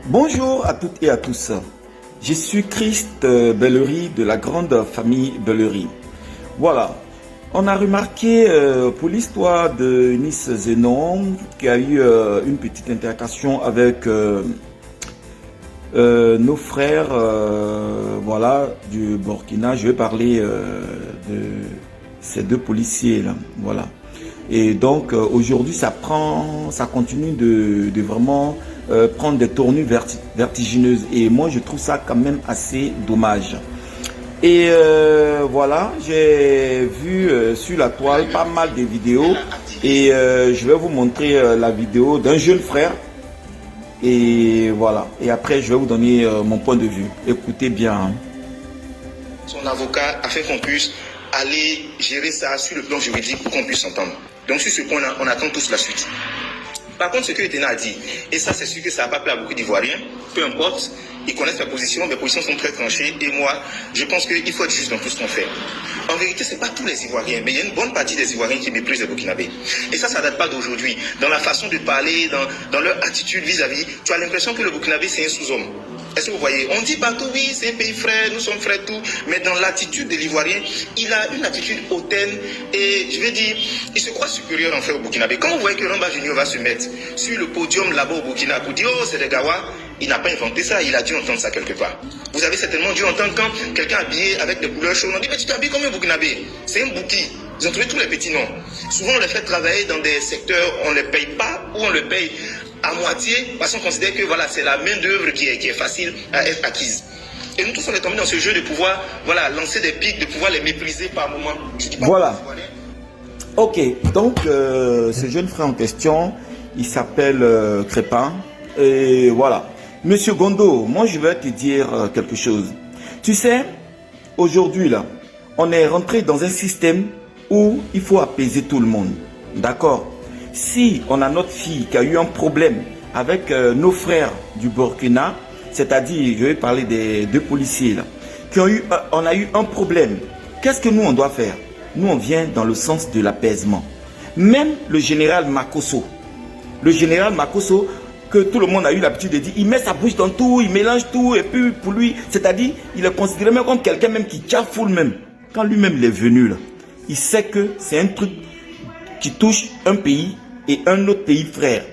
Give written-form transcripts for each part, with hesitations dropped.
Bonjour à toutes et à tous. Je suis Christ Bellery de la grande famille Bellery. Voilà, on a remarqué pour l'histoire de Eunice Zenon qu'il y a eu une petite intercation avec nos frères voilà, du Burkina. Je vais parler de ces deux policiers là. Voilà. Et donc aujourd'hui ça continue de vraiment prendre des tournures vertigineuses. Et moi je trouve ça quand même assez dommage. Et voilà, j'ai vu sur la toile pas mal de vidéos. Et je vais vous montrer la vidéo d'un jeune frère. Et voilà. Et après je vais vous donner mon point de vue. Écoutez bien. Hein. Son avocat a fait qu'on puisse aller gérer ça sur le plan juridique pour qu'on puisse s'entendre. Donc sur ce point-là, on attend tous la suite. Par contre, ce que Etena a dit, et ça c'est sûr que ça n'a pas plu à beaucoup d'Ivoiriens, peu importe, ils connaissent mes positions sont très tranchées, et moi, je pense qu'il faut être juste dans tout ce qu'on fait. En vérité, ce n'est pas tous les Ivoiriens, mais il y a une bonne partie des Ivoiriens qui méprisent les Burkinabés. Et ça ne date pas d'aujourd'hui. Dans la façon de parler, dans leur attitude vis-à-vis, tu as l'impression que le Burkinabé c'est un sous-homme. Est-ce que vous voyez? On dit partout, oui, c'est un pays frère, nous sommes frères, tout. Mais dans l'attitude de l'Ivoirien, il a une attitude hautaine et je vais dire, il se croit supérieur en fait au Burkinabé. Quand vous voyez que Ramba Junior va se mettre sur le podium là-bas au Burkina pour dire, oh, c'est des Gawa, il n'a pas inventé ça, il a dû entendre ça quelque part. Vous avez certainement dû entendre quand quelqu'un habillé avec des couleurs chaudes, on dit, mais tu t'habilles comme un Burkinabé. C'est un bouki. Ils ont trouvé tous les petits noms. Souvent, on les fait travailler dans des secteurs où on ne les paye pas, ou on le paye à moitié, parce qu'on considère que voilà, c'est la main-d'œuvre qui est facile à être acquise. Et nous tous, on est tombés dans ce jeu de pouvoir voilà, lancer des pics, de pouvoir les mépriser par moment. Voilà. Ok, donc ce jeune frère en question, il s'appelle Crépin. Et voilà. Monsieur Gondo, moi je vais te dire quelque chose. Tu sais, aujourd'hui là, on est rentré dans un système où il faut apaiser tout le monde. D'accord? Si on a notre fille qui a eu un problème avec nos frères du Burkina, c'est-à-dire, je vais parler des deux policiers là, on a eu un problème, qu'est-ce que nous on doit faire? Nous on vient dans le sens de l'apaisement. Même le général Makosso, que tout le monde a eu l'habitude de dire, il met sa bouche dans tout, il mélange tout, et puis pour lui, c'est-à-dire, il est considéré même comme quelqu'un même qui cafoule même. Quand lui-même il est venu là, il sait que c'est un truc qui touche un pays et un autre pays frère.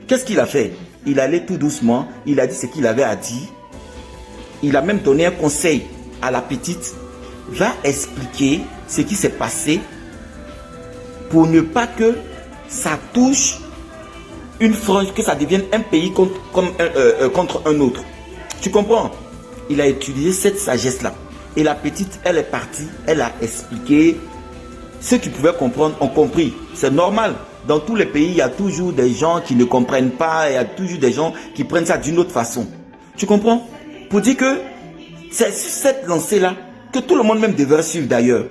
Qu'est-ce qu'il a fait? Il allait tout doucement, il a dit ce qu'il avait à dire. Il a même donné un conseil à la petite. Va expliquer ce qui s'est passé pour ne pas que ça touche une frange, que ça devienne un pays contre un autre. Tu comprends? Il a utilisé cette sagesse-là. Et la petite, elle est partie, elle a expliqué. Ceux qui pouvaient comprendre ont compris. C'est normal. Dans tous les pays, il y a toujours des gens qui ne comprennent pas. Il y a toujours des gens qui prennent ça d'une autre façon. Tu comprends? Pour dire que c'est cette lancée-là que tout le monde même devrait suivre d'ailleurs.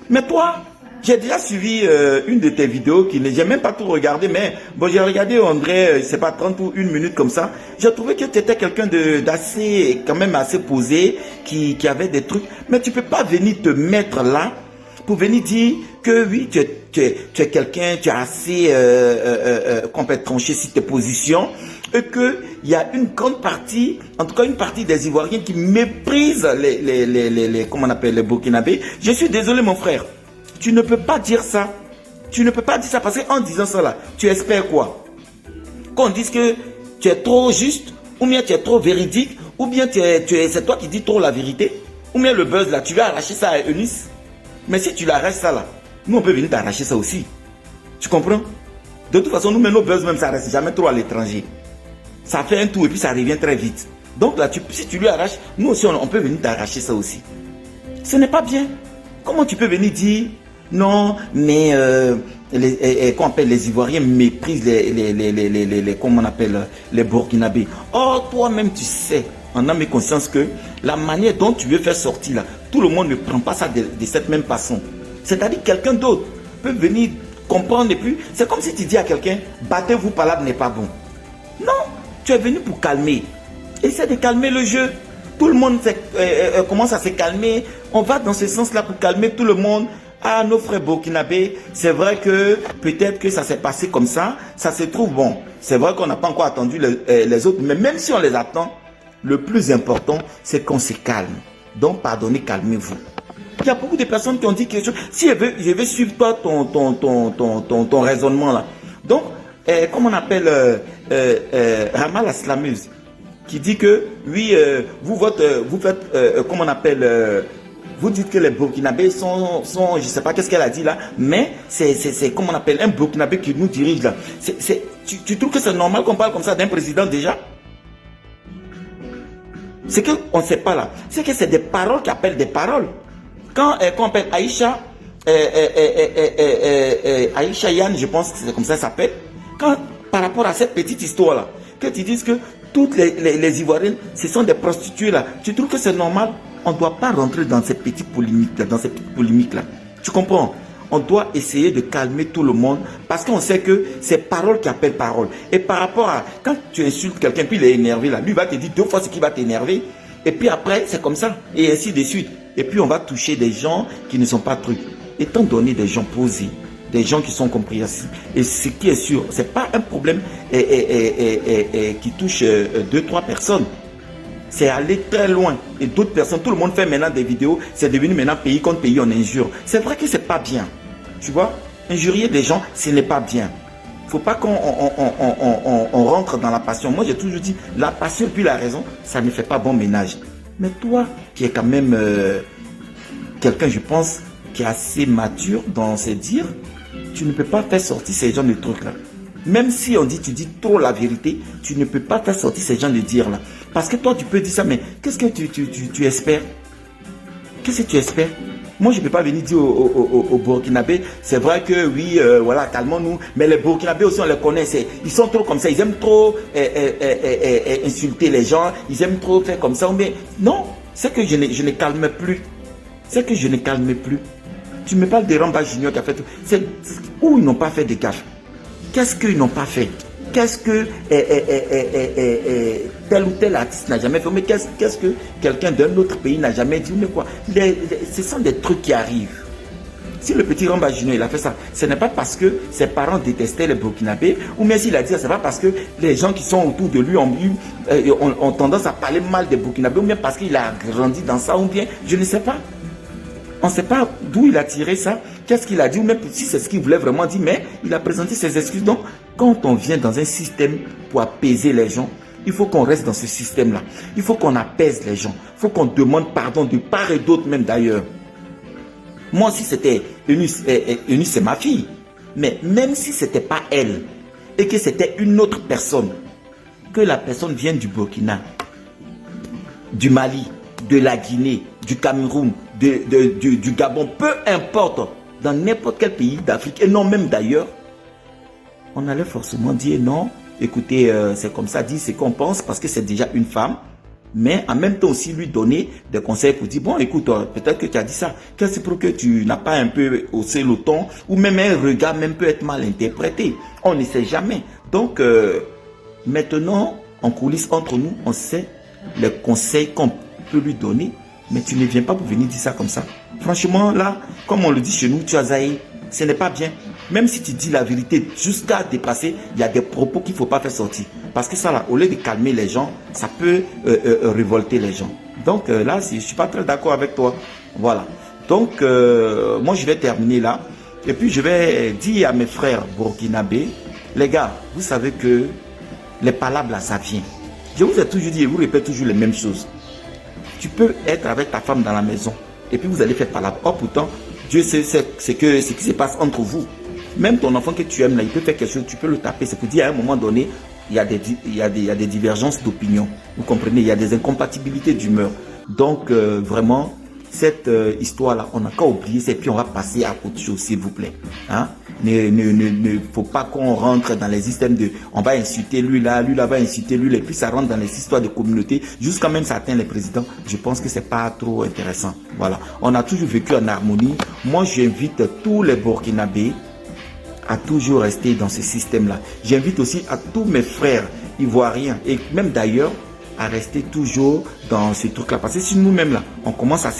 Mais toi, j'ai déjà suivi une de tes vidéos qui j'ai même pas tout regardé. Mais bon, j'ai regardé André, c'est pas 30 ou 1 minute comme ça. J'ai trouvé que tu étais quelqu'un d'assez, quand même assez posé, qui avait des trucs. Mais tu peux pas venir te mettre là pour venir dire que oui, tu es quelqu'un, tu es assez complètement tranché sur tes positions et qu'il y a une grande partie, en tout cas une partie des Ivoiriens qui méprisent comment on appelle, les Burkinabés. Je suis désolé mon frère, tu ne peux pas dire ça. Tu ne peux pas dire ça parce qu'en disant ça là, tu espères quoi? Qu'on dise que tu es trop juste, ou bien tu es trop véridique, ou bien c'est toi qui dis trop la vérité, ou bien le buzz là, tu vas arracher ça à Eunice. Mais si tu l'arraches ça là, nous on peut venir t'arracher ça aussi. Tu comprends? De toute façon, nous même nos buzz même ça reste jamais trop à l'étranger. Ça fait un tour et puis ça revient très vite. Donc là, si tu lui arraches, nous aussi on peut venir t'arracher ça aussi. Ce n'est pas bien. Comment tu peux venir dire non, mais qu'on appelle les Ivoiriens méprisent comment on appelle les Burkinabés. Or, toi-même tu sais, en âme et conscience que la manière dont tu veux faire sortir là, tout le monde ne prend pas ça de cette même façon. C'est-à-dire quelqu'un d'autre peut venir comprendre et puis c'est comme si tu dis à quelqu'un, battez-vous par là n'est pas bon. Non, tu es venu pour calmer. Essaie de calmer le jeu. Tout le monde commence à se calmer. On va dans ce sens-là pour calmer tout le monde. Ah, nos frères burkinabés, c'est vrai que peut-être que ça s'est passé comme ça se trouve bon. C'est vrai qu'on n'a pas encore attendu les autres, mais même si on les attend, le plus important, c'est qu'on se calme. Donc, pardonnez, calmez-vous. Il y a beaucoup de personnes qui ont dit quelque chose. Si je vais suivre toi ton raisonnement là. Donc, comment on appelle Rama la slameuse, qui dit que oui, vous faites, comment on appelle, vous dites que les Burkinabés sont je ne sais pas qu'est-ce qu'elle a dit là, mais c'est comment on appelle, un Burkinabé qui nous dirige là. Tu trouves que c'est normal qu'on parle comme ça d'un président déjà? C'est qu'on ne sait pas là. C'est que c'est des paroles qui appellent des paroles. Quand on appelle Aïcha, Aïcha Yann, je pense que c'est comme ça s'appelle. Quand par rapport à cette petite histoire là, que tu dises que toutes les Ivoiriennes, ce sont des prostituées là, tu trouves que c'est normal? On ne doit pas rentrer dans ces petites polémiques là, Tu comprends? On doit essayer de calmer tout le monde parce qu'on sait que c'est parole qui appelle parole. Et par rapport à quand tu insultes quelqu'un, puis il est énervé là, lui va te dire 2 fois ce qui va t'énerver. Et puis après, c'est comme ça. Et ainsi de suite. Et puis on va toucher des gens qui ne sont pas trucs. Étant donné des gens posés, des gens qui sont compréhensibles. Et ce qui est sûr, ce n'est pas un problème qui touche 2-3 personnes. C'est aller très loin. Et d'autres personnes, tout le monde fait maintenant des vidéos. C'est devenu maintenant pays contre pays, on injure. C'est vrai que ce n'est pas bien. Tu vois, injurier des gens, ce n'est pas bien. Il ne faut pas qu'on rentre dans la passion. Moi, j'ai toujours dit, la passion puis la raison, ça ne fait pas bon ménage. Mais toi, qui es quand même quelqu'un, je pense, qui est assez mature dans ses dires, tu ne peux pas faire sortir ces gens de trucs-là. Même si on dit, tu dis trop la vérité, tu ne peux pas faire sortir ces gens de dires-là. Parce que toi, tu peux dire ça, mais qu'est-ce que tu espères? Qu'est-ce que tu espères? Moi, je ne peux pas venir dire aux Burkinabés, c'est vrai que oui, voilà, calmons-nous. Mais les Burkinabés aussi, on les connaît. Ils sont trop comme ça. Ils aiment trop insulter les gens. Ils aiment trop faire comme ça. Mais non, c'est que je ne calme plus. C'est que je ne calme plus. Tu me parles de Ramba Junior qui a fait tout. Où ils n'ont pas fait de gaffe? Qu'est-ce qu'ils n'ont pas fait? Qu'est-ce que tel ou tel artiste n'a jamais fait? Mais qu'est-ce que quelqu'un d'un autre pays n'a jamais dit? Mais quoi? Ce sont des trucs qui arrivent. Si le petit Ramba Junior il a fait ça, ce n'est pas parce que ses parents détestaient les Burkinabés, ou même s'il a dit ça, ce n'est pas parce que les gens qui sont autour de lui ont tendance à parler mal des Burkinabés, ou bien parce qu'il a grandi dans ça, ou bien, je ne sais pas. On ne sait pas d'où il a tiré ça, qu'est-ce qu'il a dit, ou même si c'est ce qu'il voulait vraiment dire, mais il a présenté ses excuses. Donc, quand on vient dans un système pour apaiser les gens, il faut qu'on reste dans ce système-là. Il faut qu'on apaise les gens. Il faut qu'on demande pardon de part et d'autre, même d'ailleurs. Moi, si c'était Eunice, c'est ma fille. Mais même si ce n'était pas elle, et que c'était une autre personne, que la personne vienne du Burkina, du Mali, de la Guinée, du Cameroun, du Gabon, peu importe, dans n'importe quel pays d'Afrique, et non même d'ailleurs, on allait forcément dire non, écoutez, c'est comme ça, dit ce qu'on pense, parce que c'est déjà une femme, mais en même temps aussi lui donner des conseils pour dire, bon écoute, peut-être que tu as dit ça, qu'est-ce pour que tu n'as pas un peu haussé le ton, ou même un regard même peut être mal interprété, on ne sait jamais. Donc, maintenant, en coulisses entre nous, on sait les conseils qu'on peut lui donner, mais tu ne viens pas pour venir dire ça comme ça. Franchement, là, comme on le dit chez nous, tu as zaï, ce n'est pas bien. Même si tu dis la vérité jusqu'à dépasser, il y a des propos qu'il ne faut pas faire sortir. Parce que ça, là, au lieu de calmer les gens, ça peut révolter les gens. Donc là, je ne suis pas très d'accord avec toi. Voilà. Donc, moi, je vais terminer là. Et puis, je vais dire à mes frères burkinabés, les gars, vous savez que les palabres, là, ça vient. Je vous ai toujours dit et vous répète toujours les mêmes choses. Tu peux être avec ta femme dans la maison et puis vous allez faire palabre. Oh, pourtant, Dieu sait ce qui se passe entre vous. Même ton enfant que tu aimes là, il peut faire quelque chose, tu peux le taper. C'est pour dire à un moment donné, il y a des divergences d'opinion. Vous comprenez, il y a des incompatibilités d'humeur. Donc, vraiment, cette histoire-là, on n'a qu'à oublier, et puis on va passer à autre chose, s'il vous plaît. Hein? Ne faut pas qu'on rentre dans les systèmes de on va insulter lui là va insulter lui, et puis ça rentre dans les histoires de communauté, jusqu'à même ça atteint les présidents. Je pense que c'est pas trop intéressant. Voilà, on a toujours vécu en harmonie. Moi, j'invite tous les Burkinabés à toujours rester dans ce système-là. J'invite aussi à tous mes frères ivoiriens, et même d'ailleurs, à rester toujours dans ce truc-là. Parce que si nous-mêmes, là, on commence à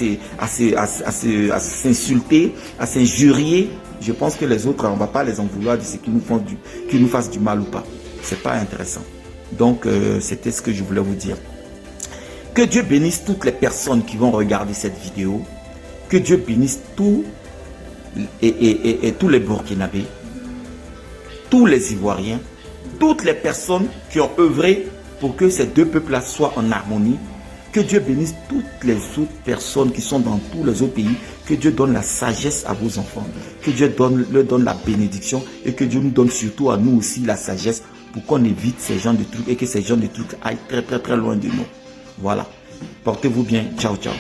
s'insulter, à s'injurier, je pense que les autres, on ne va pas les en vouloir de ce qui nous fassent du mal ou pas. C'est pas intéressant. Donc, c'était ce que je voulais vous dire. Que Dieu bénisse toutes les personnes qui vont regarder cette vidéo. Que Dieu bénisse tous les Burkinabés, tous les Ivoiriens, toutes les personnes qui ont œuvré pour que ces deux peuples-là soient en harmonie. Que Dieu bénisse toutes les autres personnes qui sont dans tous les autres pays. Que Dieu donne la sagesse à vos enfants. Que Dieu leur donne la bénédiction. Et que Dieu nous donne surtout à nous aussi la sagesse pour qu'on évite ces genres de trucs et que ces genres de trucs aillent très très très loin de nous. Voilà. Portez-vous bien. Ciao, ciao.